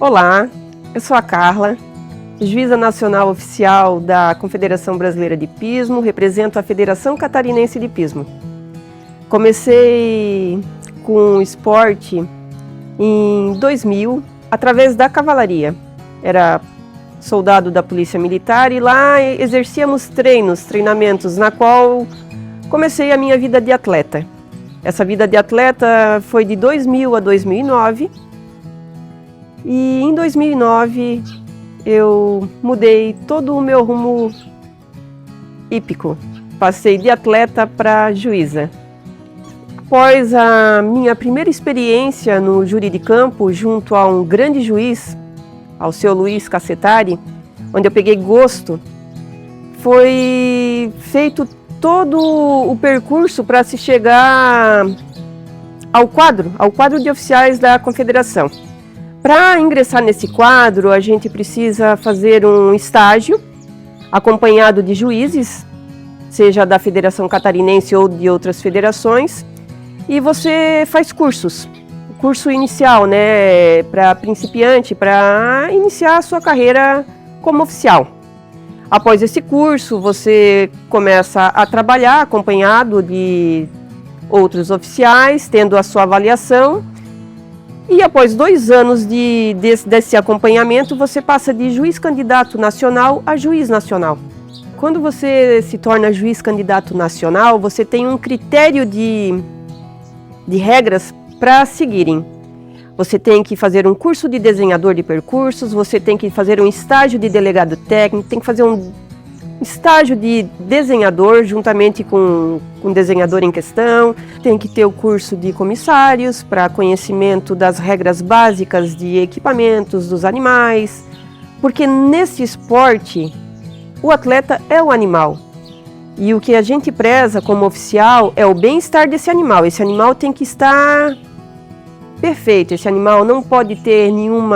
Olá, eu sou a Carla, juíza nacional oficial da Confederação Brasileira de Hipismo, represento a Federação Catarinense de Hipismo. Comecei com o esporte em 2000, através da cavalaria. Era soldado da Polícia Militar e lá exercíamos treinamentos, na qual comecei a minha vida de atleta. Essa vida de atleta foi de 2000 a 2009 e em 2009 eu mudei todo o meu rumo hípico. Passei de atleta para juíza. Após a minha primeira experiência no júri de campo, junto a um grande juiz, ao seu Luiz Cacetari, onde eu peguei gosto, foi feito todo o percurso para se chegar ao quadro de oficiais da Confederação. Para ingressar nesse quadro, a gente precisa fazer um estágio acompanhado de juízes, seja da Federação Catarinense ou de outras federações, e você faz cursos. Curso inicial, né, para principiante, para iniciar a sua carreira como oficial. Após esse curso, você começa a trabalhar acompanhado de outros oficiais, tendo a sua avaliação. E após 2 anos desse acompanhamento, você passa de juiz candidato nacional a juiz nacional. Quando você se torna juiz candidato nacional, você tem um critério de regras para seguirem. Você tem que fazer um curso de desenhador de percursos, você tem que fazer um estágio de delegado técnico, tem que fazer um estágio de desenhador juntamente com o desenhador em questão, tem que ter o curso de comissários para conhecimento das regras básicas de equipamentos dos animais, porque nesse esporte o atleta é o animal. E o que a gente preza como oficial é o bem-estar desse animal. Esse animal tem que estar perfeito, esse animal não pode ter nenhum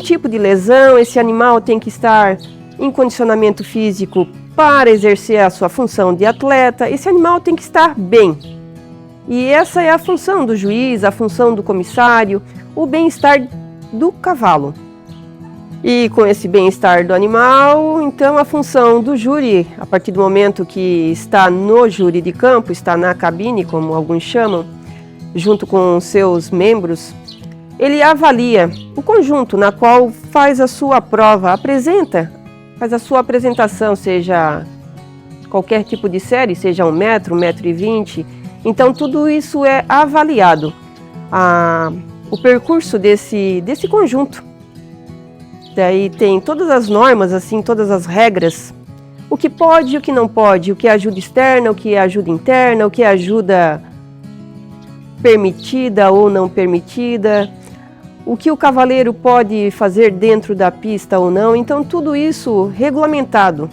tipo de lesão, esse animal tem que estar em condicionamento físico para exercer a sua função de atleta, esse animal tem que estar bem. E essa é a função do juiz, a função do comissário, o bem-estar do cavalo. E com esse bem-estar do animal, então a função do júri, a partir do momento que está no júri de campo, está na cabine, como alguns chamam, junto com seus membros, ele avalia o conjunto na qual faz a sua prova, faz a sua apresentação, seja qualquer tipo de série, seja 1 metro, 1,20 m. Então tudo isso é avaliado, o percurso desse conjunto. Daí tem todas as normas, assim, todas as regras, o que pode e o que não pode, o que é ajuda externa, o que é ajuda interna, o que é ajuda permitida ou não permitida, o que o cavaleiro pode fazer dentro da pista ou não. Então tudo isso regulamentado.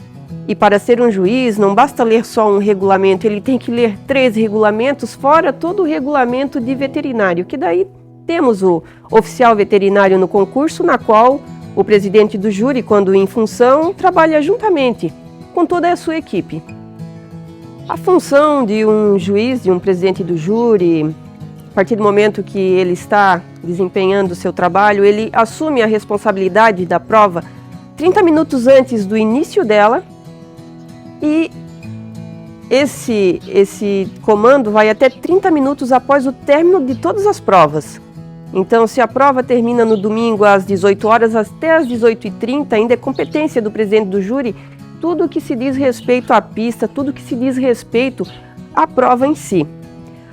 E para ser um juiz não basta ler só um regulamento, ele tem que ler 3 regulamentos, fora todo o regulamento de veterinário, que daí temos o oficial veterinário no concurso, na qual o presidente do júri, quando em função, trabalha juntamente com toda a sua equipe. A função de um juiz, de um presidente do júri, a partir do momento que ele está desempenhando o seu trabalho, ele assume a responsabilidade da prova 30 minutos antes do início dela, e esse comando vai até 30 minutos após o término de todas as provas. Então, se a prova termina no domingo às 18 horas, até às 18h30, ainda é competência do presidente do júri, tudo que se diz respeito à pista, tudo que se diz respeito à prova em si.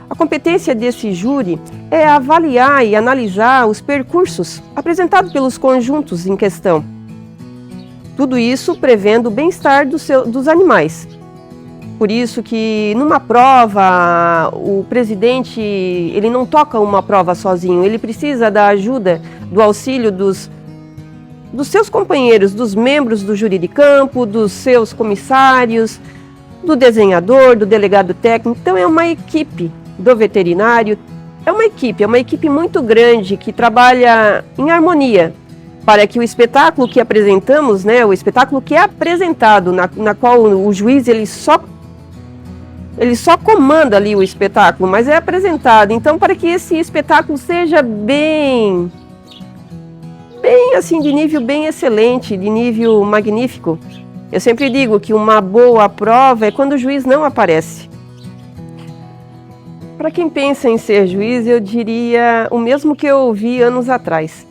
A competência desse júri é avaliar e analisar os percursos apresentados pelos conjuntos em questão. Tudo isso prevendo o bem-estar dos animais. Por isso que numa prova, o presidente ele não toca uma prova sozinho, ele precisa da ajuda, do auxílio dos seus companheiros, dos membros do júri de campo, dos seus comissários, do desenhador, do delegado técnico. Então é uma equipe do veterinário, é uma equipe muito grande que trabalha em harmonia para que o espetáculo que apresentamos, né, o espetáculo que é apresentado, na qual o juiz ele só comanda ali o espetáculo, mas é apresentado. Então, para que esse espetáculo seja bem assim de nível bem excelente, de nível magnífico. Eu sempre digo que uma boa prova é quando o juiz não aparece. Para quem pensa em ser juiz, eu diria o mesmo que eu ouvi anos atrás.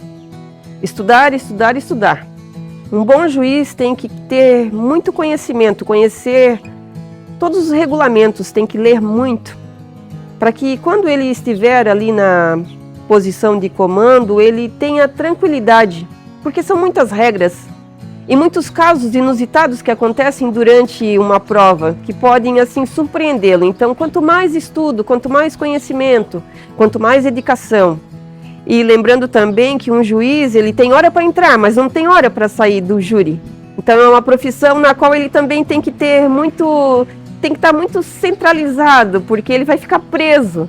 Estudar, estudar, estudar. Um bom juiz tem que ter muito conhecimento, conhecer todos os regulamentos, tem que ler muito, para que quando ele estiver ali na posição de comando, ele tenha tranquilidade, porque são muitas regras e muitos casos inusitados que acontecem durante uma prova, que podem assim surpreendê-lo. Então, quanto mais estudo, quanto mais conhecimento, quanto mais dedicação. E lembrando também que um juiz, ele tem hora para entrar, mas não tem hora para sair do júri. Então é uma profissão na qual ele também tem que estar muito centralizado, porque ele vai ficar preso.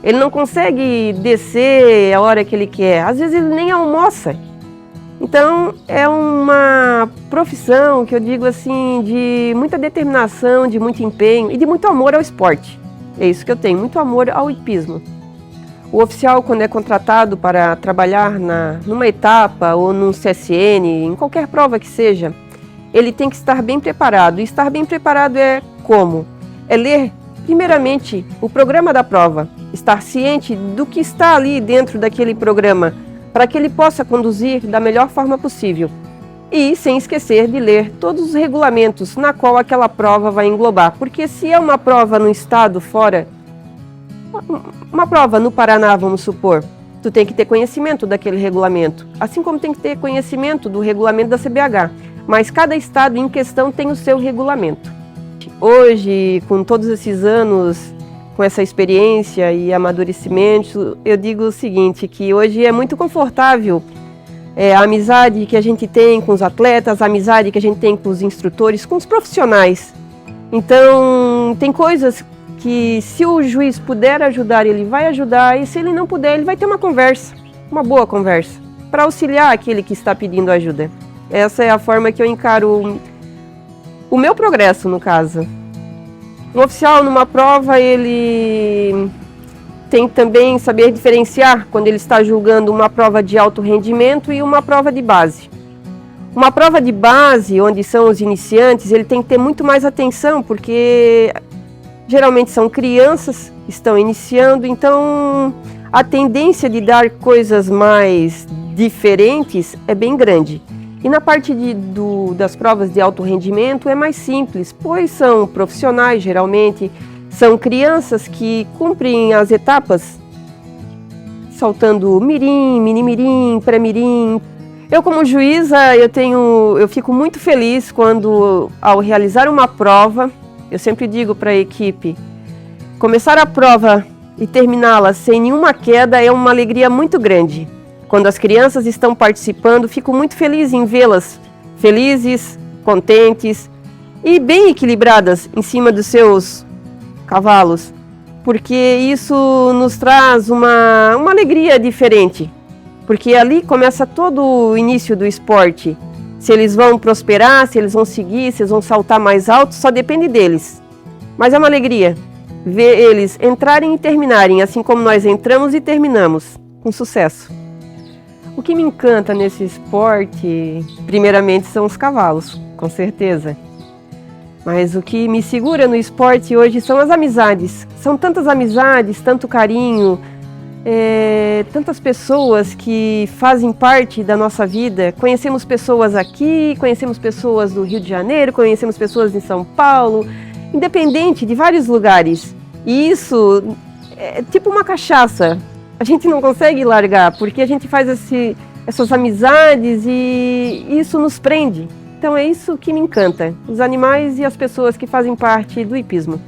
Ele não consegue descer a hora que ele quer. Às vezes ele nem almoça. Então é uma profissão que eu digo assim, de muita determinação, de muito empenho e de muito amor ao esporte. É isso que eu tenho, muito amor ao hipismo. O oficial, quando é contratado para trabalhar numa etapa ou num CSN, em qualquer prova que seja, ele tem que estar bem preparado. E estar bem preparado é como? É ler, primeiramente, o programa da prova, estar ciente do que está ali dentro daquele programa, para que ele possa conduzir da melhor forma possível. E sem esquecer de ler todos os regulamentos na qual aquela prova vai englobar. Porque se é uma prova no estado fora, uma prova no Paraná, vamos supor, tu tem que ter conhecimento daquele regulamento, assim como tem que ter conhecimento do regulamento da CBH, mas cada estado em questão tem o seu regulamento. Hoje, com todos esses anos, com essa experiência e amadurecimento, eu digo o seguinte, que hoje é muito confortável a amizade que a gente tem com os atletas, a amizade que a gente tem com os instrutores, com os profissionais. Então, tem coisas que se o juiz puder ajudar, ele vai ajudar, e se ele não puder, ele vai ter uma conversa, uma boa conversa, para auxiliar aquele que está pedindo ajuda. Essa é a forma que eu encaro o meu progresso, no caso. Um oficial, numa prova, ele tem que também saber diferenciar quando ele está julgando uma prova de alto rendimento e uma prova de base. Uma prova de base, onde são os iniciantes, ele tem que ter muito mais atenção, porque geralmente são crianças que estão iniciando, então a tendência de dar coisas mais diferentes é bem grande. E na parte das provas de alto rendimento é mais simples, pois são profissionais geralmente, são crianças que cumprem as etapas, saltando mirim, mini-mirim, pré-mirim. Eu como juíza, eu fico muito feliz quando, ao realizar uma prova, eu sempre digo para a equipe, começar a prova e terminá-la sem nenhuma queda é uma alegria muito grande. Quando as crianças estão participando, fico muito feliz em vê-las felizes, contentes e bem equilibradas em cima dos seus cavalos, porque isso nos traz uma alegria diferente, porque ali começa todo o início do esporte. Se eles vão prosperar, se eles vão seguir, se eles vão saltar mais alto, só depende deles. Mas é uma alegria ver eles entrarem e terminarem, assim como nós entramos e terminamos, com sucesso. O que me encanta nesse esporte, primeiramente, são os cavalos, com certeza. Mas o que me segura no esporte hoje são as amizades. São tantas amizades, tanto carinho, tantas pessoas que fazem parte da nossa vida. Conhecemos pessoas aqui, conhecemos pessoas do Rio de Janeiro, conhecemos pessoas em São Paulo, independente de vários lugares. E isso é tipo uma cachaça. A gente não consegue largar, porque a gente faz essas amizades e isso nos prende. Então é isso que me encanta, os animais e as pessoas que fazem parte do hipismo.